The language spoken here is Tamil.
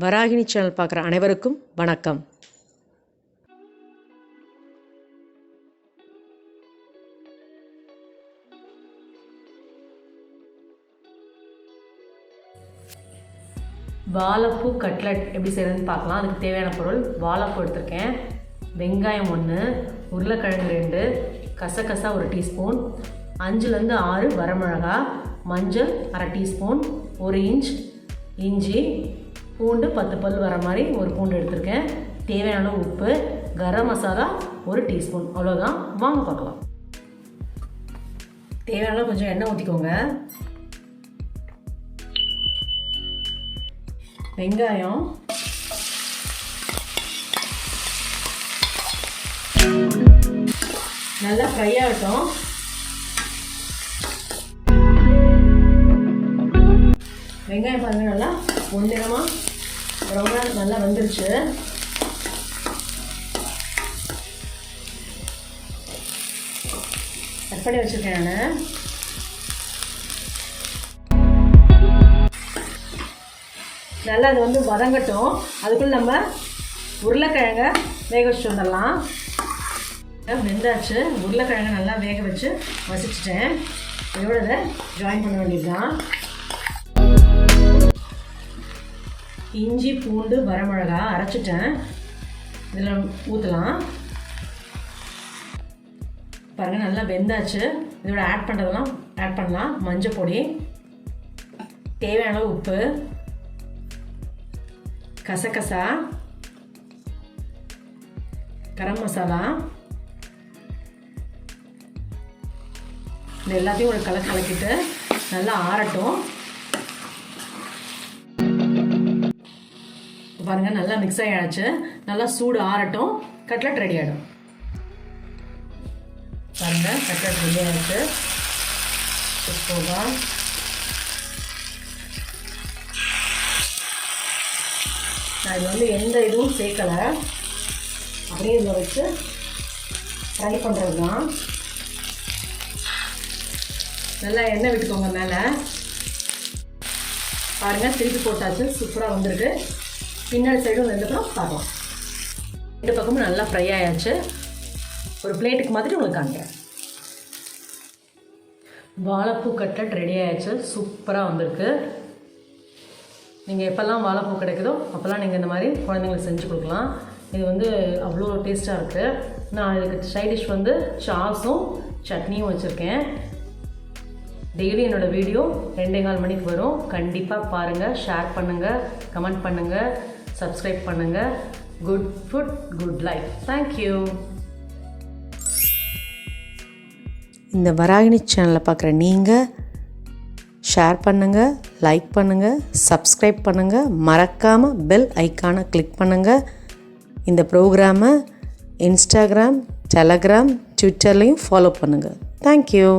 வராகினி சேனல் பார்க்குற அனைவருக்கும் வணக்கம். வாழைப்பூ கட்லெட் எப்படி செய்கிறதுன்னு பார்க்கலாம். அதுக்கு தேவையான பொருள்: வாழைப்பூ எடுத்திருக்கேன், வெங்காயம் 1, உருளைக்கிழங்கு 2, கசகசா 1 டீஸ்பூன், 5லேருந்து 6 வரமிளகா, மஞ்சள் 1/2 டீஸ்பூன், 1 இன்ச் இஞ்சி, பூண்டு 10 பல் வர மாதிரி ஒரு பூண்டு எடுத்திருக்கேன், தேவையான உப்பு, கரம் மசாலா 1 டீஸ்பூன். அவ்வளோதான். வாங்க பார்க்கலாம். தேவையான கொஞ்சம் எண்ணெய் ஊற்றிக்கோங்க. வெங்காயம் நல்லா ஃப்ரை ஆகட்டும். வெங்காயம் பாருங்க, நல்லா பொன்னிறமாக ரொம்ப நல்லா வந்துருச்சு. கட் பண்ணி வச்சுருக்கேன் நான். நல்லா அது வந்து வதங்கட்டும். அதுக்குள்ளே நம்ம உருளைக்கிழங்க வேக வச்சு வந்துடலாம். வெந்தாச்சு. உருளைக்கிழங்க நல்லா வேக வச்சு வசிச்சிட்டேன். இதோட இதை ஜாயின் பண்ண வேண்டியதுதான். இஞ்சி, பூண்டு, வரமிளகா அரைச்சிட்டேன். இதில் ஊற்றலாம். பாருங்கள், நல்லா வெந்தாச்சு. இதோட ஆட் பண்ணலாம். மஞ்சள் பொடி, தேவையான உப்பு, கசகசா, கரம் மசாலா, இது எல்லாத்தையும் ஒரு கலக்கிட்டு நல்லா ஆறட்டும். பாருங்கள், நல்லா மிக்ஸ் ஆகிடுச்சு. நல்லா சூடு ஆறட்டும். கட்லெட் ரெடி ஆகிடும். பாருங்கள், கட்லெட் ரெடி ஆகிடுச்சு. சூப்பராக நான் இது வந்து எந்த இதுவும் சேர்க்கலை, அப்படியே இதில் வச்சு ஃப்ரை பண்ணுறது தான். நல்லா எண்ணெய் விட்டுக்கோங்க மேலே. பாருங்கள், திருப்பி போட்டாச்சு. சூப்பராக வந்திருக்கு. பின்னாடி சைடும் வெந்துக்கணும். பார்க்கலாம். 2 பக்கமும் நல்லா ஃப்ரை ஆயாச்சு. ஒரு பிளேட்டுக்கு மாதிரி உங்களுக்கு காண்கிறேன். வாழைப்பூ கட்லெட் ரெடி ஆயாச்சு. சூப்பராக வந்திருக்கு. நீங்கள் எப்போல்லாம் வாழைப்பூ கிடைக்குதோ அப்போல்லாம் நீங்கள் இந்த மாதிரி குழந்தைங்களுக்கு செஞ்சு கொடுக்கலாம். இது வந்து அவ்வளோ டேஸ்ட்டாக இருக்குது. நான் இதுக்கு சைட் டிஷ் வந்து சாஸும் சட்னியும் வச்சுருக்கேன். டெய்லி என்னோடய வீடியோ 2:15 மணிக்கு வரும். கண்டிப்பாக பாருங்கள், ஷேர் பண்ணுங்கள், கமெண்ட் பண்ணுங்கள், சப்ஸ்கிரைப் பண்ணுங்கள். Good food, good life. Thank you. இந்த வராகினி சேனலை பார்க்குற நீங்கள் ஷேர் பண்ணுங்கள், லைக் பண்ணுங்கள், சப்ஸ்கிரைப் பண்ணுங்கள். மறக்காமல் பெல் ஐக்கானை கிளிக் பண்ணுங்கள். இந்த ப்ரோக்ராமை இன்ஸ்டாகிராம், டெலகிராம், ட்விட்டர்லேயும் ஃபாலோ பண்ணுங்கள். தேங்க்யூ.